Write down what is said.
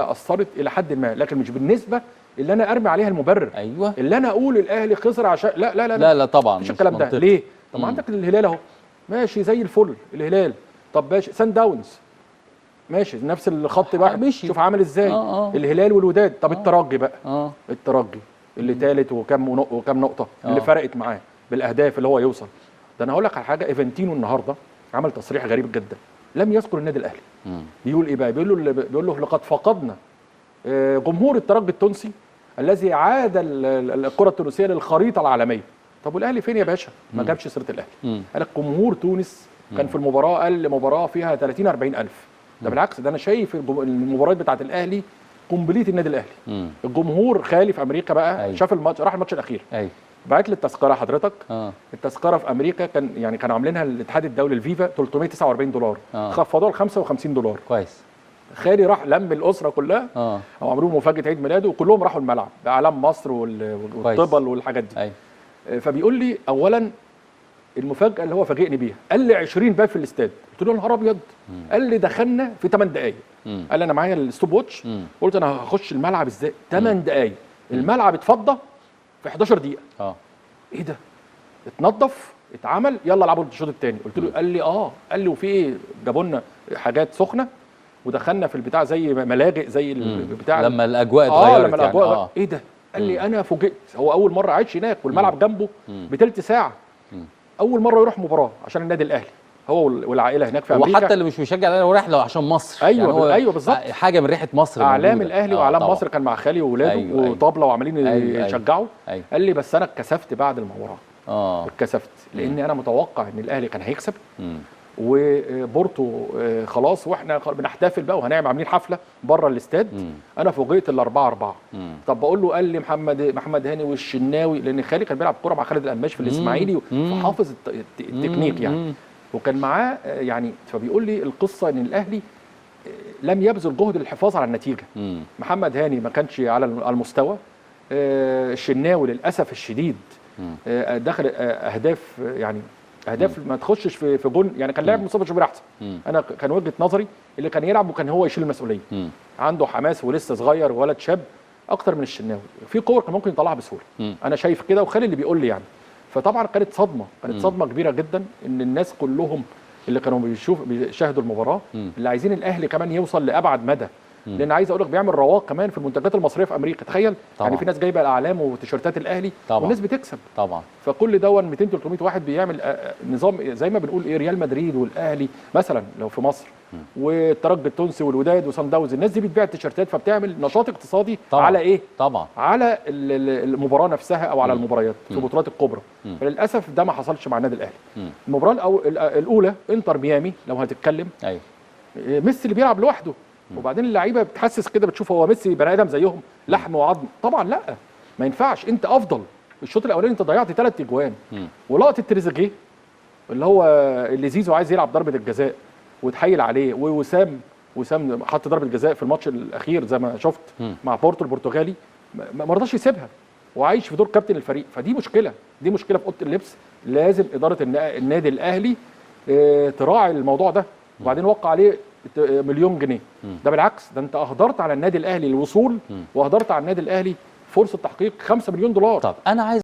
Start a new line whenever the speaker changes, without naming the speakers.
هي اثرت الى حد ما، لكن مش بالنسبه اللي انا ارمي عليها المبرر.
ايوه،
اللي انا اقول الاهلي خسر عشان لا لا لا
لا لا طبعا
مش الكلام ده. ليه؟ طب ما عندك الهلال اهو ماشي زي الفل الهلال. طب ماشي سان داونز ماشي نفس الخط بقى، شوف عامل ازاي. الهلال والوداد. طب الترجي بقى، الترجي اللي ثالث وكم نقطه اللي فرقت معاه بالاهداف اللي هو يوصل. ده انا هقول لك على حاجه، ايفنتينو النهارده عمل تصريح غريب جدا، لم يذكر النادي الاهلي. بيقول ايه بقى؟ بيقول له لقد فقدنا جمهور الترجي التونسي الذي عاد الكره التونسيه للخريطه العالميه. طب والاهلي فين يا باشا؟ ما جابش سيره الاهلي. قال لك جمهور تونس كان في المباراه اقل مباراه فيها 30 40 الف. ده بالعكس، ده انا شايف المباريات بتاعه الاهلي كومبليت النادي الاهلي. الجمهور خالي في امريكا بقى شاف الماتش، راح الماتش الاخير. بعت لي التذكره حضرتك. التذكره في امريكا كانوا عاملينها الاتحاد الدولي الفيفا $349. خفضوها ل $55.
كويس.
خالي راح لم الاسره كلها او عملوا مفاجاه عيد ميلاده وكلهم راحوا الملعب باعلام مصر والطبل والحاجات دي. فبيقول لي اولا المفاجاه اللي هو فاجئني بيها، قال لي 20 باب في الاستاد. قلت له يا نهار ابيض. قال لي دخلنا في 8 دقائق. قال لي انا معايا الستوب واتش. قلت انا هخش الملعب ازاي؟ 8 دقائق الملعب اتفضى في 11 دقيقه. ايه ده؟ اتنضف اتعمل يلا العبوا الشوط الثاني. قلت له قال لي قال لي وفي ايه؟ جابوا لنا حاجات سخنه ودخلنا في البتاع زي ملاجئ زي البتاع
لما الاجواء اتغيرت.
لما الاجواء يعني ايه ده؟ قال لي انا فوجئت، هو اول مره عايش هناك والملعب جنبه بثلث ساعه. اول مره يروح مباراه عشان النادي الاهلي هو والعائله هناك في امريكا.
وحتى اللي مش مشجع الاهلي هو رايح له عشان مصر.
ايوه
يعني هو
ايوه بالظبط،
حاجه من ريحه مصر.
اعلام الاهلي واعلام مصر كان مع خالي واولاده وطابله وعمالين يشجعوا. قال لي بس انا اتكسفت بعد المباراه. اتكسفت لان انا متوقع ان الاهلي كان هيكسب وبورتو خلاص واحنا بنحتفل بقى وهنعمل عاملين حفله بره الاستاد. انا فوجئت ال4-4. طب بقول له قال لي محمد هاني والشناوي، لان خالي كان بيلعب كوره مع خالد القماش في الاسماعيلي فحافظ التكنيك يعني، وكان معاه يعني. فبيقول لي القصه ان الاهلي لم يبذل جهد للحفاظ على النتيجه. محمد هاني ما كانش على المستوى. الشناوي للاسف الشديد دخل اهداف يعني اهداف ما تخشش في جون يعني. كان لاعب مصطفى شوبير احسن. انا كان وجهه نظري اللي كان يلعب وكان هو يشيل المسؤوليه. عنده حماس ولسه صغير ولد شاب اكتر من الشناوي، في كور كان ممكن يطلعها بسهوله. انا شايف كده وخالد اللي بيقول لي يعني. فطبعا كانت صدمه كبيره جدا ان الناس كلهم اللي كانوا بيشاهدوا المباراه اللي عايزين الاهلي كمان يوصل لابعد مدى. لان عايز اقول لك بيعمل رواق كمان في المنتجات المصريه في امريكا. تخيل يعني في ناس جايبه الاعلام وتيشيرتات الاهلي والناس بتكسب
طبعا.
فكل دون 200 300 واحد بيعمل نظام زي ما بنقول ايه، ريال مدريد والاهلي مثلا لو في مصر والترجي التونسي والوداد وصن داونز، الناس دي بتبيع التيشيرتات فبتعمل نشاط اقتصادي طبعًا. على ايه؟
طبعا
على المباراه نفسها او على المباريات في البطولات الكبرى. فللاسف ده ما حصلش مع النادي الاهلي. المباراه الاولى انتر ميامي لو هتتكلم ميسي اللي بيلعب لوحده وبعدين اللعيبه بتحسس كده بتشوف هو ميسي بني ادم زيهم لحم وعظم. طبعا لا ما ينفعش، انت افضل. الشوط الاولاني انت ضيعت 3 اجوان ولقطه تريزيجيه اللي هو اللي زيزو عايز يلعب ضربه الجزاء وتحايل عليه ووسام حط ضربه جزاء في الماتش الاخير زي ما شفت مع بورتو البرتغالي ما رضاش يسيبها وعايش في دور كابتن الفريق. فدي مشكله في اوضه اللبس. لازم اداره النادي الاهلي تراعي الموضوع ده. وبعدين وقع عليه مليون جنيه. ده بالعكس، ده انت اهدرت على النادي الاهلي الوصول واهدرت على النادي الاهلي فرصه تحقيق $5 مليون.
طب انا عايز